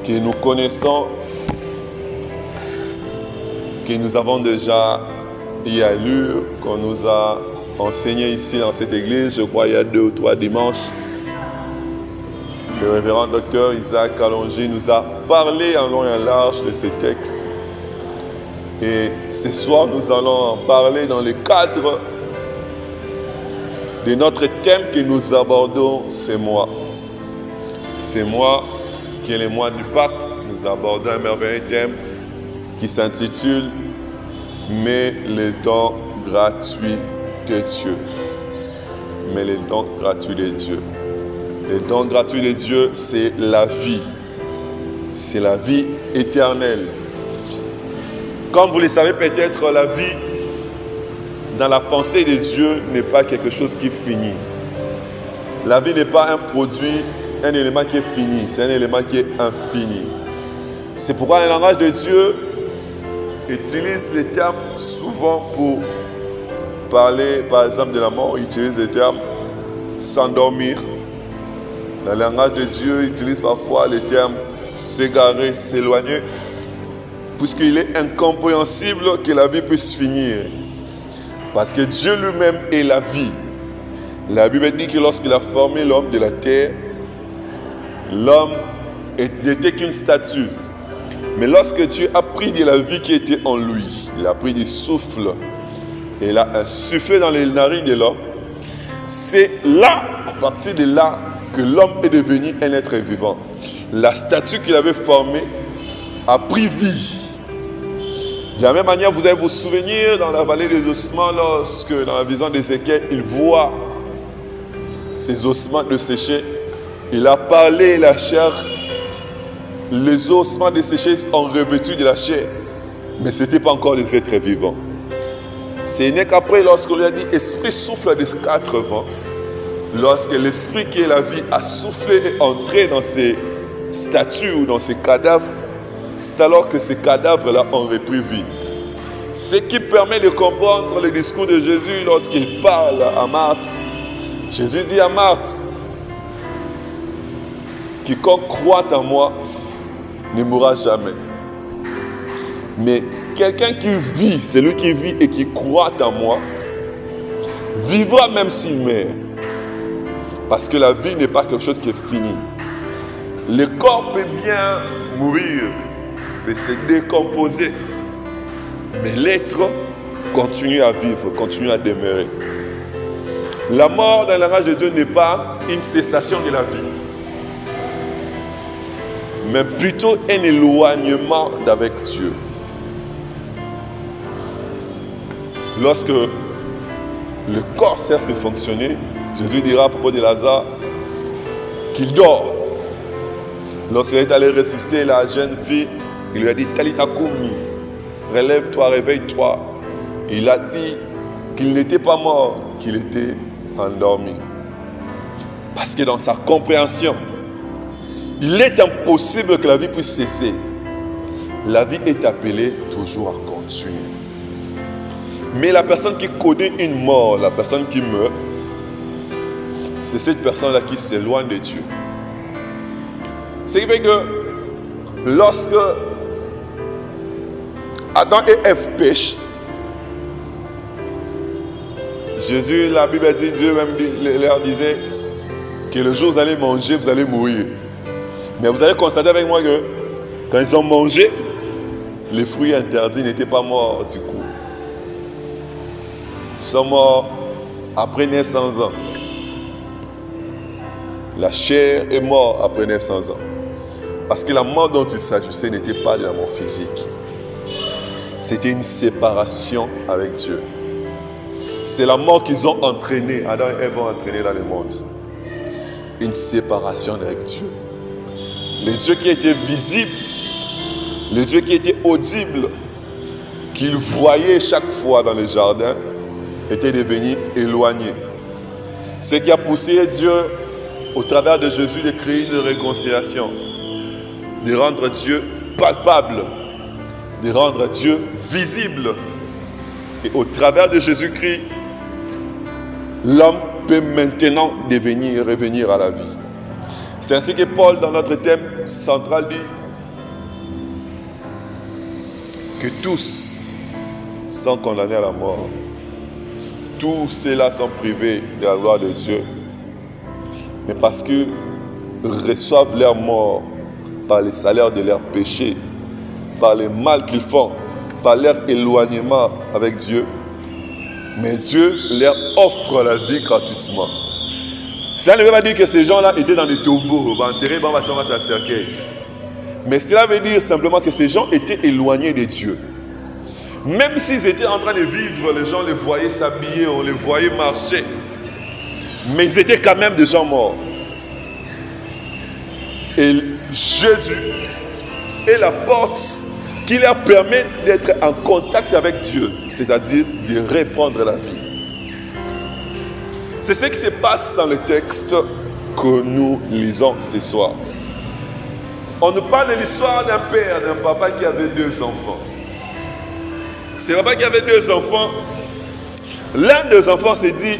que nous connaissons, que nous avons déjà eu à lire, qu'on nous a enseigné ici dans cette église, je crois il y a 2 ou 3 dimanches. Le révérend docteur Isaac Kalonji nous a parlé en long et en large de ces textes. Et ce soir, nous allons en parler dans le cadre de notre thème que nous abordons ce mois. Ce mois, qui est le mois du Pâques, nous abordons un merveilleux thème qui s'intitule « Mais les dons gratuits de Dieu ». Mais les dons gratuits de Dieu. Les dons gratuits de Dieu, c'est la vie. C'est la vie éternelle. Comme vous le savez peut-être, la vie dans la pensée de Dieu n'est pas quelque chose qui finit. La vie n'est pas un produit, un élément qui est fini, c'est un élément qui est infini. C'est pourquoi le langage de Dieu utilise les termes souvent pour parler, par exemple, de la mort. Il utilise les termes s'endormir. Dans le langage de Dieu, il utilise parfois les termes s'égarer, s'éloigner, puisqu'il est incompréhensible que la vie puisse finir. Parce que Dieu lui-même est la vie. La Bible dit que lorsqu'il a formé l'homme de la terre, l'homme n'était qu'une statue. Mais lorsque Dieu a pris de la vie qui était en lui, il a pris du souffle et il a insufflé dans les narines de l'homme, c'est là, à partir de là, que l'homme est devenu un être vivant. La statue qu'il avait formée a pris vie. De la même manière, vous allez vous souvenir dans la vallée des ossements, lorsque dans la vision d'Ézéchiel, il voit ces ossements desséchés. Il a parlé la chair. Les ossements desséchés ont revêtu de la chair. Mais ce n'était pas encore des êtres vivants. Ce n'est qu'après, lorsqu'on lui a dit, esprit souffle des 4 vents, lorsque l'esprit qui est la vie a soufflé et entré dans ces statues ou dans ces cadavres, c'est alors que ces cadavres-là ont repris vie. Ce qui permet de comprendre le discours de Jésus lorsqu'il parle à Marthe. Jésus dit à Marthe, quiconque croit en moi ne mourra jamais. Mais quelqu'un qui vit, celui qui vit et qui croit en moi, vivra même s'il meurt. Parce que la vie n'est pas quelque chose qui est fini. Le corps peut bien mourir, peut se décomposer. Mais l'être continue à vivre, continue à demeurer. La mort dans le langage de Dieu n'est pas une cessation de la vie, mais plutôt un éloignement d'avec Dieu. Lorsque le corps cesse de fonctionner, Jésus dira à propos de Lazare qu'il dort. Lorsqu'il est allé ressusciter la jeune fille, il lui a dit « Talita Koumi », relève-toi, réveille-toi. Il a dit qu'il n'était pas mort, qu'il était endormi. Parce que dans sa compréhension, il est impossible que la vie puisse cesser. La vie est appelée toujours à continuer. Mais la personne qui connaît une mort, la personne qui meurt, c'est cette personne-là qui s'éloigne de Dieu. Ce qui fait que lorsque Adam et Ève pêchent, Jésus, la Bible dit, Dieu même leur disait que le jour où vous allez manger, vous allez mourir. Mais vous allez constater avec moi que quand ils ont mangé, les fruits interdits n'étaient pas morts du coup. Ils sont morts après 900 ans. La chair est morte après 900 ans. Parce que la mort dont il s'agissait n'était pas de la mort physique. C'était une séparation avec Dieu. C'est la mort qu'ils ont entraînée, Adam et Ève ont entraîné dans le monde. Une séparation avec Dieu. Le Dieu qui était visible, le Dieu qui était audible, qu'ils voyaient chaque fois dans le jardin, était devenu éloigné. Ce qui a poussé Dieu, au travers de Jésus, de créer une réconciliation, de rendre Dieu palpable, de rendre Dieu visible. Et au travers de Jésus-Christ, l'homme peut maintenant revenir à la vie. C'est ainsi que Paul, dans notre thème central, dit que tous sont condamnés à la mort. Tous ceux-là sont privés de la gloire de Dieu. Mais parce qu'ils reçoivent leur mort par les salaires de leurs péchés, par le mal qu'ils font, par leur éloignement avec Dieu. Mais Dieu leur offre la vie gratuitement. Ça ne veut pas dire que ces gens-là étaient dans des tombeaux, enterrés dans un cercueil. Mais cela veut dire simplement que ces gens étaient éloignés de Dieu. Même s'ils étaient en train de vivre, les gens les voyaient s'habiller, on les voyait marcher. Mais ils étaient quand même des gens morts. Et Jésus est la porte qui leur permet d'être en contact avec Dieu, c'est-à-dire de reprendre la vie. C'est ce qui se passe dans le texte que nous lisons ce soir. On nous parle de l'histoire d'un père, d'un papa qui avait 2 enfants. Ce papa qui avait 2 enfants, l'un des enfants s'est dit,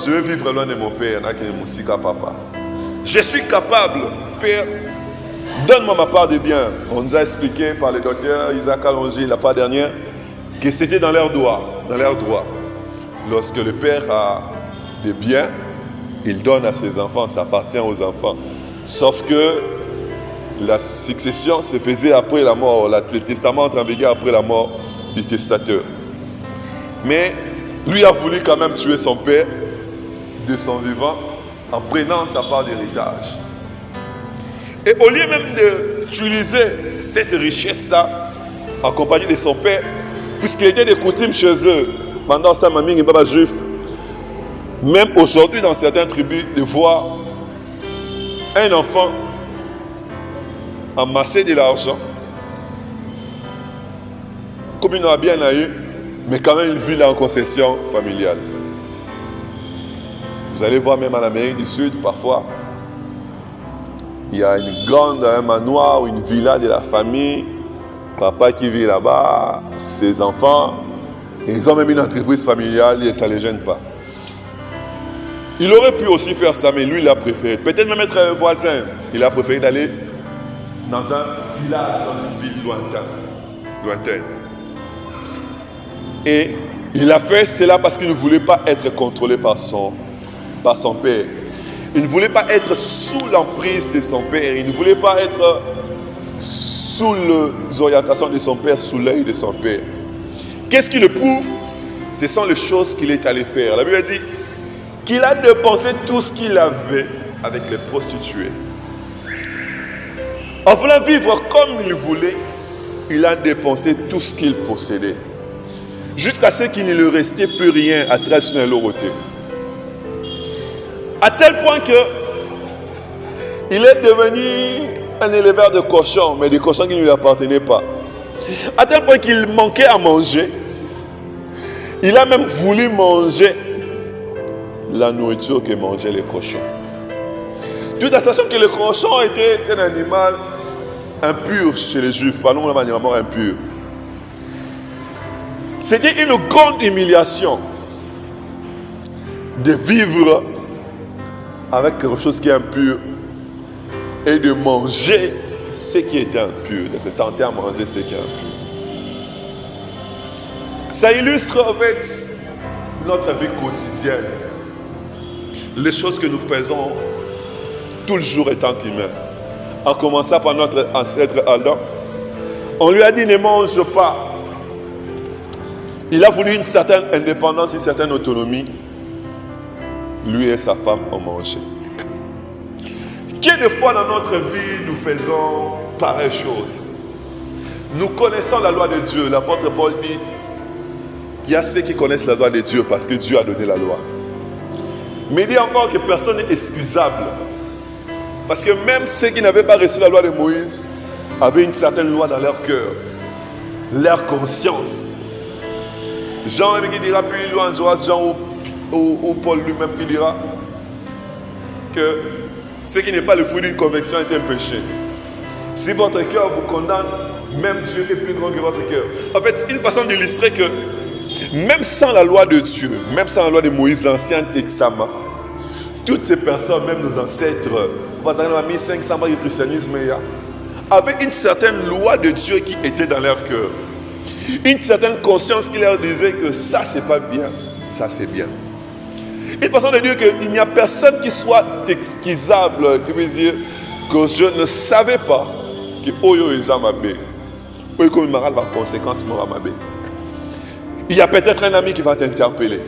je vais vivre loin de mon père, papa. Je suis capable, père, donne-moi ma part des biens. On nous a expliqué par le docteur Isaac Allongé la part dernière que c'était dans leur droit. Lorsque le père a des biens, il donne à ses enfants, ça appartient aux enfants. Sauf que la succession se faisait après la mort, le testament entre en vigueur après la mort du testateur. Mais lui a voulu quand même tuer son père de son vivant en prenant sa part d'héritage. Et au lieu même d'utiliser cette richesse-là, accompagné de son père, puisqu'il était de coutume chez eux, pendant sa mamie et baba juif, même aujourd'hui dans certaines tribus, de voir un enfant amasser de l'argent, comme il en a bien eu, mais quand même il vit là en concession familiale. Vous allez voir même en Amérique du Sud, parfois, il y a un manoir ou une villa de la famille, papa qui vit là-bas, ses enfants, et ils ont même une entreprise familiale et ça ne les gêne pas. Il aurait pu aussi faire ça, mais lui, il a préféré. Peut-être même être un voisin. Il a préféré d'aller dans un village, dans une ville lointaine. Et il a fait cela parce qu'il ne voulait pas être contrôlé par son père. Il ne voulait pas être sous l'emprise de son père. Il ne voulait pas être sous les orientations de son père, sous l'œil de son père. Qu'est-ce qui le prouve? Ce sont les choses qu'il est allé faire. La Bible dit qu'il a dépensé tout ce qu'il avait avec les prostituées. En voulant vivre comme il voulait, il a dépensé tout ce qu'il possédait. Jusqu'à ce qu'il ne lui restait plus rien à tirer sur l'autorité. À tel point que il est devenu un éleveur de cochons, mais des cochons qui ne lui appartenaient pas. À tel point qu'il manquait à manger. Il a même voulu manger la nourriture que mangeaient les cochons. Tout en sachant que le cochon était un animal impur chez les Juifs, parlons de manière impure. C'était une grande humiliation de vivre avec quelque chose qui est impur et de manger ce qui était impur, de se tenter à manger ce qui est impur. Ça illustre en fait notre vie quotidienne. Les choses que nous faisons tout le jour étant humains. En commençant par notre ancêtre Adam, on lui a dit ne mange pas. Il a voulu une certaine indépendance, une certaine autonomie. Lui et sa femme ont mangé. Quelle de fois dans notre vie nous faisons pareille chose? Nous connaissons la loi de Dieu. L'apôtre Paul dit qu'il y a ceux qui connaissent la loi de Dieu parce que Dieu a donné la loi. Mais il dit encore que personne n'est excusable. Parce que même ceux qui n'avaient pas reçu la loi de Moïse avaient une certaine loi dans leur cœur, leur conscience. Jean qui dira plus loin, Jean ou Paul lui-même qui dira que ce qui n'est pas le fruit d'une conviction est un péché. Si votre cœur vous condamne, même Dieu est plus grand que votre cœur. En fait, c'est une façon d'illustrer que même sans la loi de Dieu, même sans la loi de Moïse, l'Ancien Testament, toutes ces personnes, même nos ancêtres, 1500 ans du christianisme, avaient une certaine loi de Dieu qui était dans leur cœur. Une certaine conscience qui leur disait que ça, c'est pas bien, ça, c'est bien. Une façon de dire qu'il n'y a personne qui soit excusable, qui puisse dire que je ne savais pas que Oyo Ezamabe, Oyo comme Maral va conséquence Moramabe. Il y a peut-être un ami qui va t'interpeller,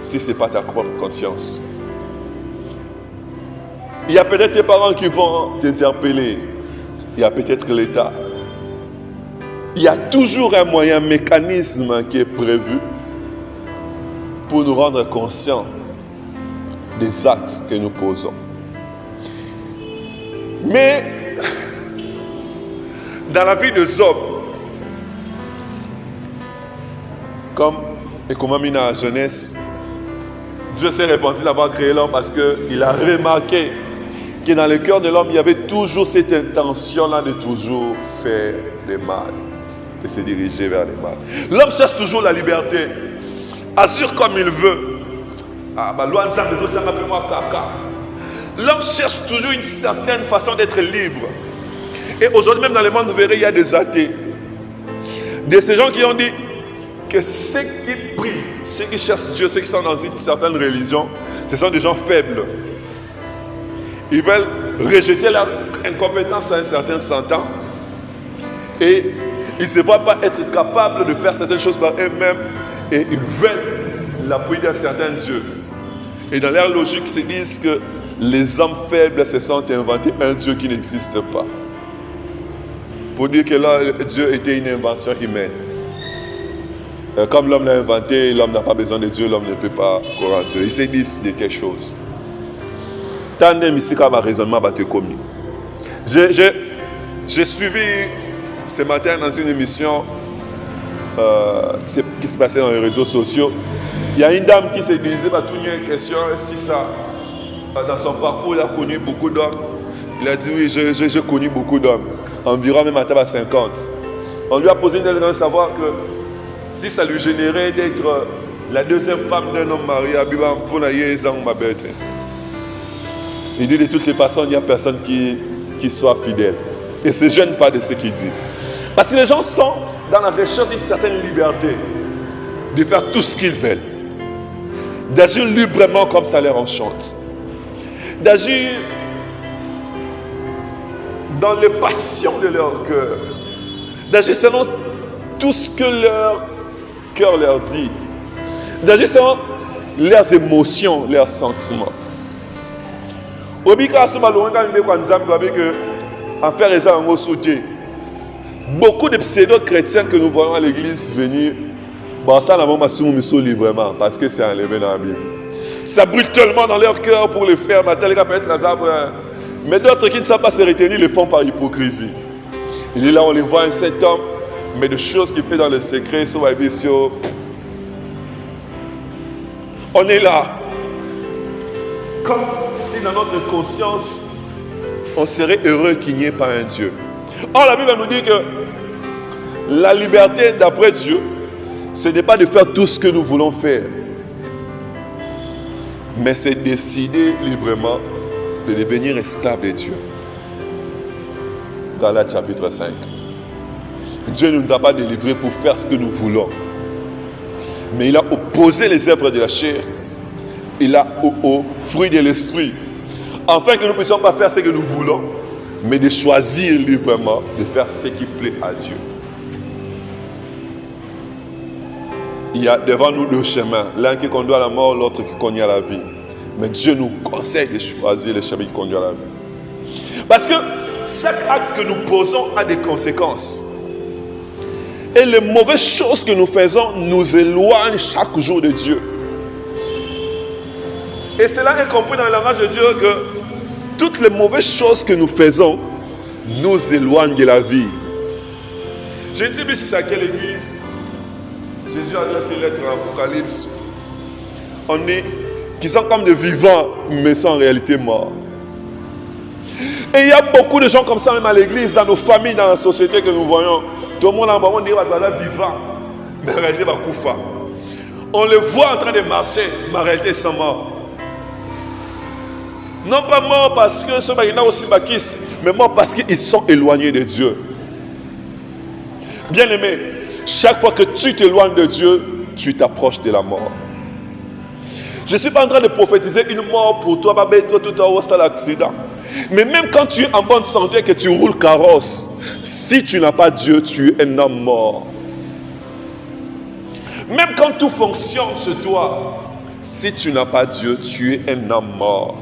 si ce n'est pas ta propre conscience. Il y a peut-être tes parents qui vont t'interpeller. Il y a peut-être l'État. Il y a toujours un moyen, un mécanisme qui est prévu pour nous rendre conscients des actes que nous posons. Mais dans la vie de Job, comme Ekomamina à la jeunesse, Dieu s'est répandu d'avoir créé l'homme parce qu'il a remarqué que dans le cœur de l'homme, il y avait toujours cette intention-là de toujours faire le mal, de se diriger vers le mal. L'homme cherche toujours la liberté, assure comme il veut. L'homme cherche toujours une certaine façon d'être libre. Et aujourd'hui, même dans le monde, vous verrez, il y a des athées. De ces gens qui ont dit que ceux qui prient, ceux qui cherchent Dieu, ceux qui sont dans une certaine religion, ce sont des gens faibles. Ils veulent rejeter leur incompétence à un certain temps. Et ils ne se voient pas être capables de faire certaines choses par eux-mêmes. Et ils veulent l'appui d'un certain Dieu. Et dans leur logique, ils se disent que les hommes faibles se sont inventés un Dieu qui n'existe pas. Pour dire que là, Dieu était une invention humaine. Comme l'homme l'a inventé, l'homme n'a pas besoin de Dieu, l'homme ne peut pas croire en Dieu. Ils se disent de quelque chose. Tant même ici, comme un raisonnement va te commis. J'ai suivi ce matin dans une émission qui se passait dans les réseaux sociaux. Il y a une dame qui s'est disait, bah, tout une question, si ça, dans son parcours, il a connu beaucoup d'hommes. Il a dit, oui, j'ai connu beaucoup d'hommes. Environ même à 50. On lui a posé une question de savoir que si ça lui générait d'être la deuxième femme d'un homme marié, il dit de toutes les façons, il n'y a personne qui soit fidèle. Et ne se gêne pas de ce qu'il dit. Parce que les gens sont dans la recherche d'une certaine liberté, de faire tout ce qu'ils veulent, d'agir librement comme ça leur enchante, d'agir dans les passions de leur cœur, d'agir selon tout ce que leur cœur leur dit, d'agir selon leurs émotions, leurs sentiments. Beaucoup de pseudo-chrétiens que nous voyons à l'église venir, ça n'a pas librement parce que c'est enlevé dans la Bible. Ça brûle tellement dans leur cœur pour le faire, mais d'autres qui ne savent pas se retenir le font par hypocrisie. Il est là, on les voit, un saint homme, mais des choses qu'il fait dans le secret, on est là. Comme si dans notre conscience, on serait heureux qu'il n'y ait pas un Dieu. Or, la Bible nous dit que la liberté d'après Dieu, ce n'est pas de faire tout ce que nous voulons faire, mais c'est décider librement de devenir esclave de Dieu. Galates chapitre 5. Dieu ne nous a pas délivrés pour faire ce que nous voulons, mais il a opposé les œuvres de la chair. Il a au fruit de l'esprit, afin que nous ne puissions pas faire ce que nous voulons, mais de choisir librement de faire ce qui plaît à Dieu. Il y a devant nous deux chemins, l'un qui conduit à la mort, l'autre qui conduit à la vie. Mais Dieu nous conseille de choisir le chemin qui conduit à la vie. Parce que chaque acte que nous posons a des conséquences. Et les mauvaises choses que nous faisons nous éloignent chaque jour de Dieu. Et cela est compris dans le langage de Dieu que toutes les mauvaises choses que nous faisons nous éloignent de la vie. Je ne sais plus si c'est à quelle église Jésus a adressé une lettre à l'Apocalypse. On est qui sont comme des vivants, mais sont en réalité morts. Et il y a beaucoup de gens comme ça, même à l'église, dans nos familles, dans la société que nous voyons. Tout le monde en bas, on dit qu'il est vivant, mais en réalité, il va couper. On le voit en train de marcher, mais en réalité, ils sont morts. Non pas mort parce que ceux qui aussi bakis, mais mort parce qu'ils sont éloignés de Dieu. Bien-aimé, chaque fois que tu t'éloignes de Dieu, tu t'approches de la mort. Je ne suis pas en train de prophétiser une mort pour toi, tout à l'accident. Mais même quand tu es en bonne santé et que tu roules carrosse, si tu n'as pas Dieu, tu es un homme mort. Même quand tout fonctionne chez toi, si tu n'as pas Dieu, tu es un homme mort.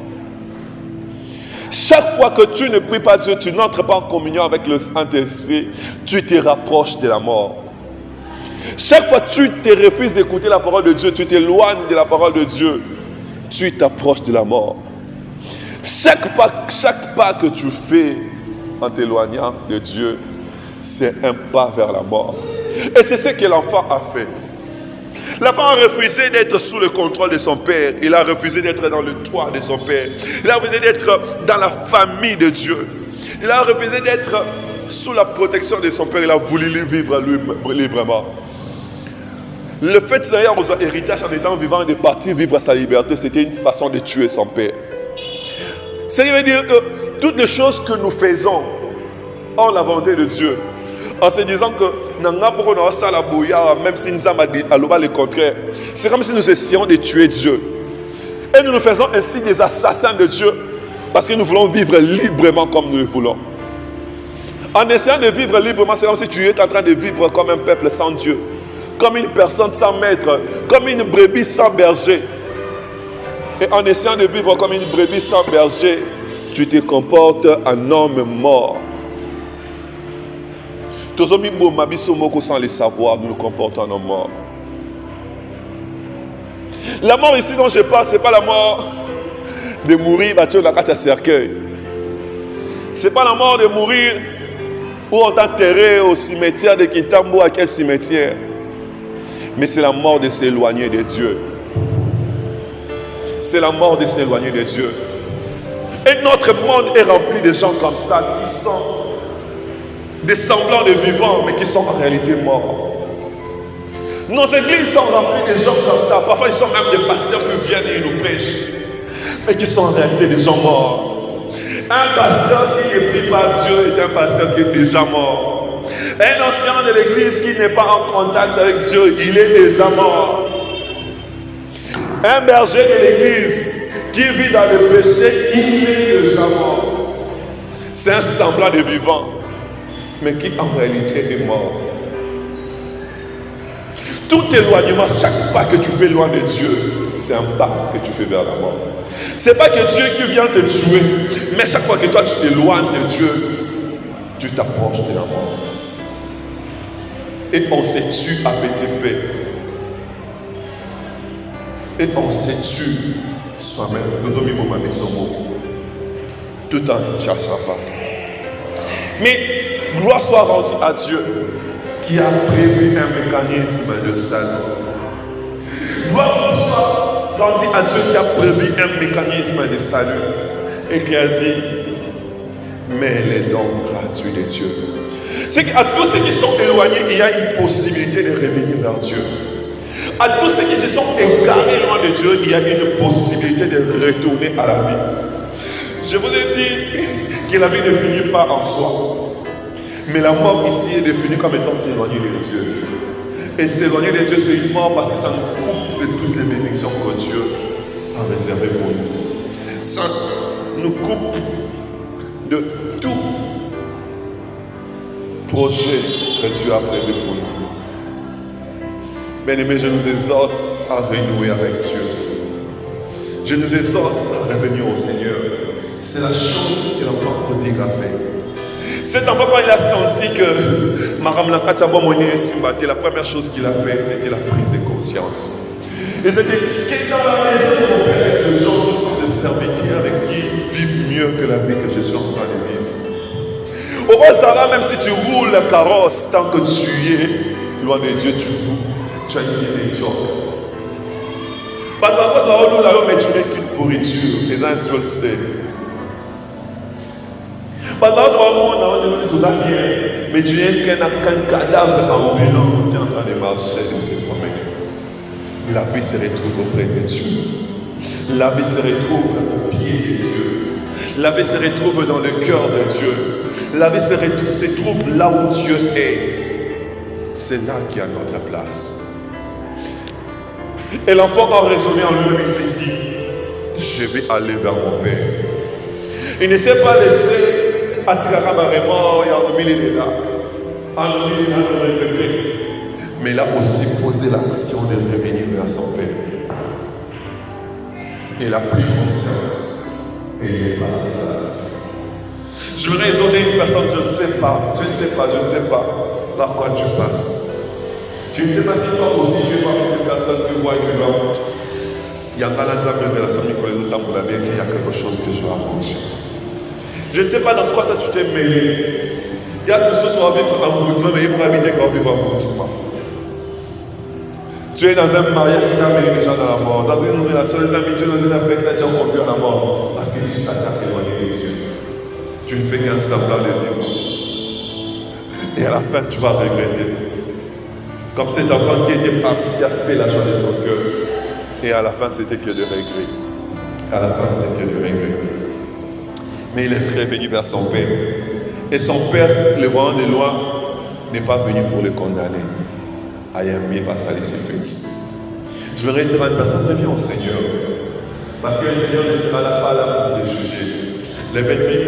Chaque fois que tu ne pries pas Dieu, tu n'entres pas en communion avec le Saint-Esprit, tu te rapproches de la mort. Chaque fois que tu te refuses d'écouter la parole de Dieu, tu t'éloignes de la parole de Dieu, tu t'approches de la mort. Chaque pas que tu fais en t'éloignant de Dieu, c'est un pas vers la mort. Et c'est ce que l'enfant a fait. L'enfant a refusé d'être sous le contrôle de son père. Il a refusé d'être dans le toit de son père. Il a refusé d'être dans la famille de Dieu. Il a refusé d'être sous la protection de son père. Il a voulu vivre librement. Le fait d'ailleurs aux héritages en étant vivant et de partir vivre sa liberté, c'était une façon de tuer son père. Ça veut dire que toutes les choses que nous faisons ont la volonté de Dieu. En se disant que même si nous avons dit le contraire, c'est comme si nous essayons de tuer Dieu. Et nous nous faisons ainsi des assassins de Dieu parce que nous voulons vivre librement comme nous le voulons. En essayant de vivre librement, c'est comme si tu es en train de vivre comme un peuple sans Dieu, comme une personne sans maître, comme une brebis sans berger. Et en essayant de vivre comme une brebis sans berger, tu te comportes en homme mort. Sans le savoir, nous nous comportons en homme mort. La mort ici dont je parle, ce n'est pas la mort de mourir dans la cercueil. Ce n'est pas la mort de mourir où on t'enterrait au cimetière de Kintambo, à quel cimetière. Mais c'est la mort de s'éloigner de Dieu. C'est la mort de s'éloigner de Dieu. Et notre monde est rempli de gens comme ça qui sont des semblants de vivants, mais qui sont en réalité morts. Nos églises sont remplies de gens comme ça. Parfois, ils sont même des pasteurs qui viennent et nous prêchent, mais qui sont en réalité des gens morts. Un pasteur qui ne prie pas Dieu est un pasteur qui est déjà mort. Un ancien de l'église qui n'est pas en contact avec Dieu, il est déjà mort. Un berger de l'église qui vit dans le péché, il est déjà mort. C'est un semblant de vivant, mais qui en réalité est mort. Tout éloignement, chaque pas que tu fais loin de Dieu, c'est un pas que tu fais vers la mort. Ce n'est pas que Dieu qui vient te tuer, mais chaque fois que toi tu t'éloignes de Dieu, tu t'approches de la mort. Et on se tue à petit feu. Et on se tue soi-même. Tout en ne cherchant pas. Mais gloire soit rendue à Dieu qui a prévu un mécanisme de salut. Gloire soit rendue à Dieu qui a prévu un mécanisme de salut et qui a dit, mais les dons gratuits de Dieu. C'est qu'à tous ceux qui sont éloignés, il y a une possibilité de revenir vers Dieu. À tous ceux qui se sont égarés loin de Dieu, il y a une possibilité de retourner à la vie. Je vous ai dit que la vie ne finit pas en soi. Mais la mort ici est définie comme étant s'éloigner de Dieu. Et s'éloigner de Dieu, c'est une mort parce que ça nous coupe de toutes les bénédictions que Dieu a réservées pour nous. Ça nous coupe de tout projet que Dieu a prévu pour nous. Bien-aimés, je nous exhorte à renouer avec Dieu. Je nous exhorte à revenir au Seigneur. C'est la chose que l'enfant prodigue a fait. Cet enfant, quand il a senti que Maram Lankata Bomone Simbate, la première chose qu'il a fait, c'était la prise de conscience. Et c'était que dans la maison de mon père, les gens qui sont des serviteurs avec qui vivent mieux que la vie que je suis en train de vivre. Au Rosara, même si tu roules la carrosse, tant que tu es loin de Dieu, tu as une vie médiocre. Mais tu n'es qu'une pourriture, les uns sur le stade. Mais tu es qu'un cadavre ambulant, tu es en train de marcher, de se promener. La vie se retrouve auprès de Dieu. La vie se retrouve au pied de Dieu. La vie se retrouve dans le cœur de Dieu. La vie se trouve là où Dieu est. C'est là qu'il y a notre place. Et l'enfant a raisonné en lui-même, il s'est dit, je vais aller vers mon Père. Il ne s'est pas laissé attirer à vraiment, il a mis les là. Il a répété. Mais il a aussi posé l'action de revenir vers son Père. Il a pris conscience et il est passé à l'action. Je vais raisonner une personne, je ne sais pas par quoi tu passes. Je ne sais pas si toi aussi tu es parmi ces personnes que voient que non. Il y a un il y a quelque chose que je vais arranger. Je ne sais pas dans quoi toi tu t'es mêlé. Il y a des choses qui vont vivre en mouvement, mais il pourra éviter qu'on vive en mouvement. Tu es dans un mariage qui a mêlé les gens dans la mort, dans une relation, des amitiés, dans une affaire qui a conduit à la mort. Parce que tu t'attaques éloigné de Dieu. Tu ne fais qu'un semblant de vivre. Et à la fin, tu vas regretter. Comme cet enfant qui était parti, qui a fait la joie de son cœur. Et à la fin, c'était que le regret. À la fin, c'était que le regret. Mais il est revenu vers son père. Et son père, le voyant de loin, n'est pas venu pour le condamner. Ayamé va salir ses fêtes. Je voudrais dire à une personne, reviens au Seigneur. Parce que le Seigneur ne sera pas là pour te juger. Les petits,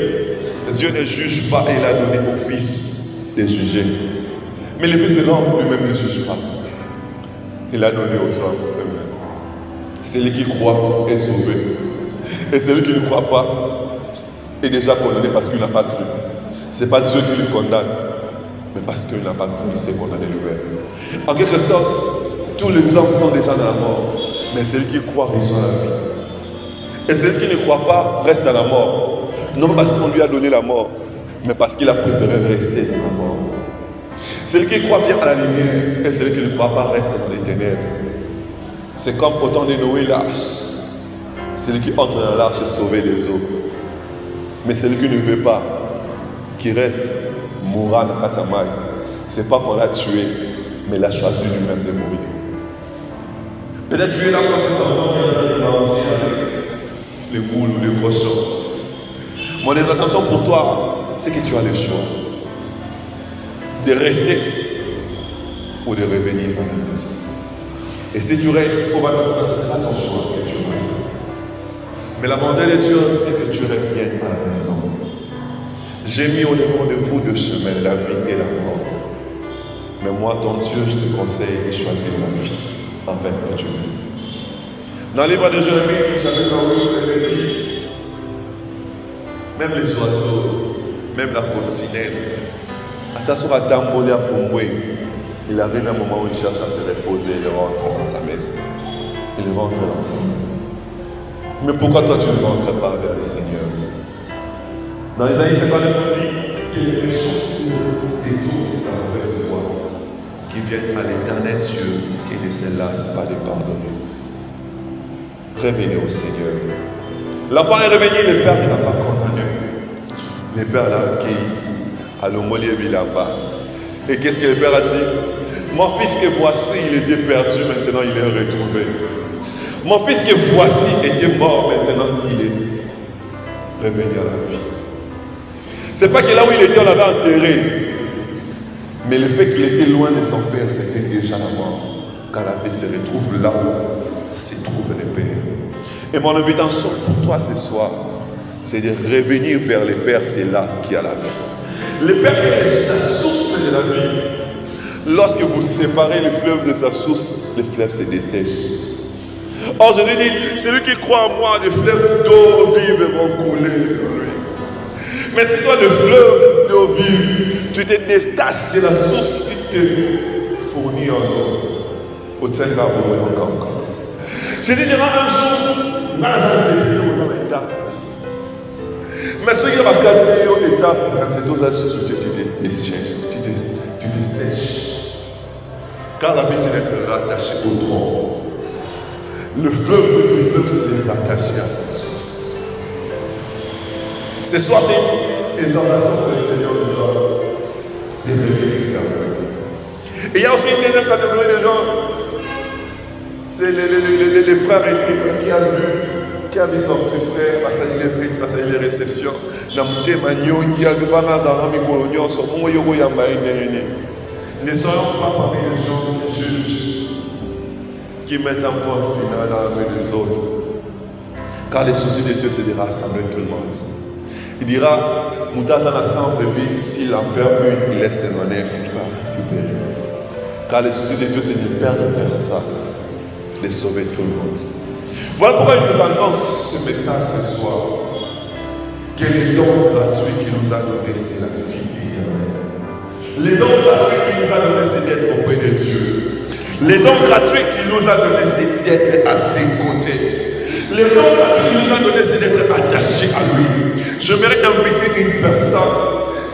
Dieu ne juge pas et il a donné au Fils de juger. Mais le Fils de l'homme lui-même ne juge pas. Il a donné aux hommes eux-mêmes. Celui qui croit est sauvé. Et celui qui ne croit pas est déjà condamné parce qu'il n'a pas cru. Ce n'est pas Dieu qui le condamne, mais parce qu'il n'a pas cru, il s'est condamné lui-même. En quelque sorte, tous les hommes sont déjà dans la mort, mais celui qui croit reçoit la vie. Et celui qui ne croit pas reste dans la mort. Non parce qu'on lui a donné la mort, mais parce qu'il a préféré rester dans la mort. Celui qui croit vient à la lumière, et celui qui ne croit pas reste dans les ténèbres. C'est comme au temps de Noé l'arche. Celui qui entre dans l'arche est sauvé des eaux. Mais celui qui ne veut pas, qui reste, mourra dans Katamai. Ce n'est pas qu'on l'a tué, mais il a choisi lui-même de mourir. Peut-être tu es là comme cet enfant qui a manger avec les moules ou les cochons. Mon attention pour toi, c'est que tu as le choix de rester ou de revenir à la maison. Et si tu restes, on va ce sera ton choix que tu vas. Mais la volonté de Dieu, c'est que tu reviennes à la maison. J'ai mis au devant de vous deux chemins, la vie et la mort. Mais moi, ton Dieu, je te conseille de choisir la vie avec Dieu. Dans le livre de Jérémie, j'avais compris cette vie. Même les oiseaux, même la coccinelle. Attention à Dambolia pour moi. Il arrive un moment où il cherche à se reposer et il rentre dans sa maison. Il rentre dans sa maison. Mais pourquoi toi tu ne rentres pas vers le Seigneur? Dans Isaïe 59, on dit que les péchés détournent sa mauvaise voie, qui viennent à l'éternel Dieu et ne se lassent pas de pardonner. Revenez au Seigneur. L'enfant est revenu, le père ne l'a pas condamné. Le père l'a accueilli. À l'homolier là-bas. Et qu'est-ce que le père a dit? Mon fils que voici, il était perdu, maintenant il est retrouvé. Mon fils que voici était mort, maintenant il est revenu à la vie. C'est pas que là où il était, on l'avait enterré. Mais le fait qu'il était loin de son père, c'était déjà la mort. Quand la vie se retrouve là où se trouve le Père. Et mon invitation pour toi ce soir, c'est de revenir vers le Père, c'est là qu'il y a la vie. Le Père est la source de la vie. Lorsque vous séparez le fleuve de sa source, le fleuve se dessèche. Or, je lui dis, celui qui croit en moi, les fleuves d'eau vive vont couler vers lui. Mais si toi, le fleuve d'eau vive, tu te détaches de la source qui te fournit en eau, au sein de la encore. Je dis, durant un jour, mais ce qui va casser au état, quand c'est aux assos, tu te sèches. Car la vie, c'est d'être rattaché au tronc. Le fleuve, c'est d'être rattaché à sa source. Ce soir, c'est une exhortation que le Seigneur nous donne de revenir vers lui. Et il y a aussi une deuxième catégorie de gens. C'est les frères et qui a vu qui a mis son petit frère, parce qu'il est frites, parce qu'il est réception. Dans mon témoignage, il y a des banazara, mais il y a son mot, il y a ne soyons pas parmi les gens qui jugent, qui mettent un point final à la main des autres. Car les soucis de Dieu, c'est de rassembler tout le monde. Il dira, Moutazana sans bébé, s'il en perd une, il laisse des manières qui va récupérer. Car les soucis de Dieu, c'est de perdre personne, de sauver tout le monde. Voilà pourquoi il nous annonce ce message ce soir. Que les dons gratuits qu'il nous a donnés, c'est la vie éternelle. Les dons gratuits qu'il nous a donnés, c'est d'être auprès de Dieu. Les dons gratuits qu'il nous a donnés, c'est d'être à ses côtés. Les dons gratuits qu'il nous a donnés, c'est d'être attaché à lui. J'aimerais inviter une personne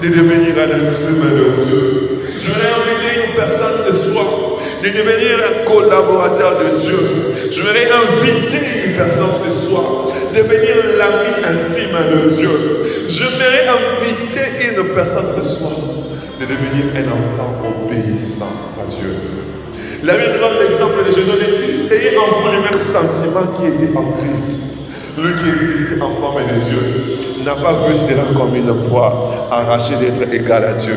de devenir un intime de Dieu. J'aimerais inviter une personne ce soir de devenir un collaborateur de Dieu. J'aimerais inviter une personne ce soir de devenir l'ami intime de Dieu. J'aimerais inviter une personne ce soir de devenir un enfant obéissant à Dieu. La Bible donne l'exemple de Jésus. Ayez en vous le même sentiment qui était en Christ. Lui qui existait en forme de Dieu n'a pas vu cela comme une proie, arraché d'être égal à Dieu.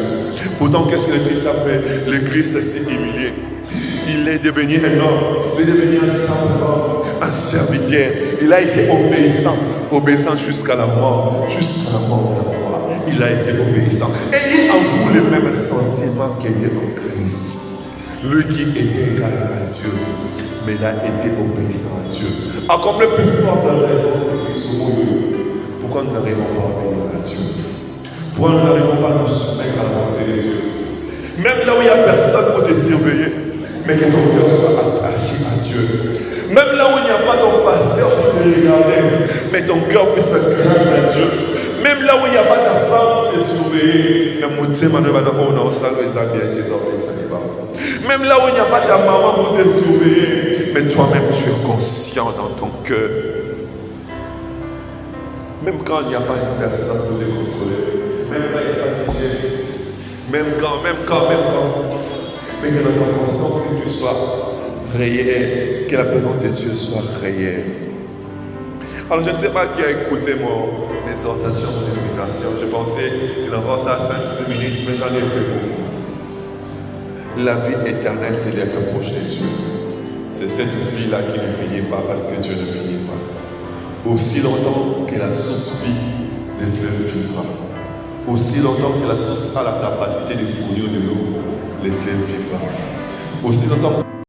Pourtant, qu'est-ce que le Christ a fait? Le Christ s'est humilié. Il est devenu un homme, il est devenu un simple homme, un serviteur. Il a été obéissant, obéissant jusqu'à la mort, jusqu'à la mort de la croix. Il a été obéissant. Ayez en vous le même sentiment qu'il était en Christ. Lui qui était égal à Dieu, mais il a été obéissant à Dieu. Encore plus forte raison que nous sommes. Pourquoi nous n'arrivons pas à obéir à Dieu? Pourquoi nous n'arrivons pas à nous soumettre à la volonté de Dieu? Même là où il n'y a personne pour te surveiller, mais que ton cœur soit attaché à Dieu. Même là où il n'y a pas ton pasteur pour te regarder, mais ton cœur puisse se craindre à Dieu. Même là où il n'y a pas ta femme pour te surveiller, même là où il n'y a pas ta maman pour te surveiller, mais toi-même tu es conscient dans ton cœur. Même quand il n'y a pas une personne pour te contrôler, même quand il n'y a pas de chef, même quand, mais que dans ta conscience que tu sois réel, que la présence de Dieu soit réelle. Alors je ne sais pas qui a écouté mon exhortation, mon invitation. Je pensais qu'il en ça à 5-10 minutes, mais j'en ai fait beaucoup. La vie éternelle, c'est d'être proche de Dieu. C'est cette vie-là qui ne finit pas parce que Dieu ne finit pas. Aussi longtemps que la source vit, le fleuve vivra. Aussi longtemps que la source a la capacité de fournir de l'eau, les fleuves vivra. Aussi longtemps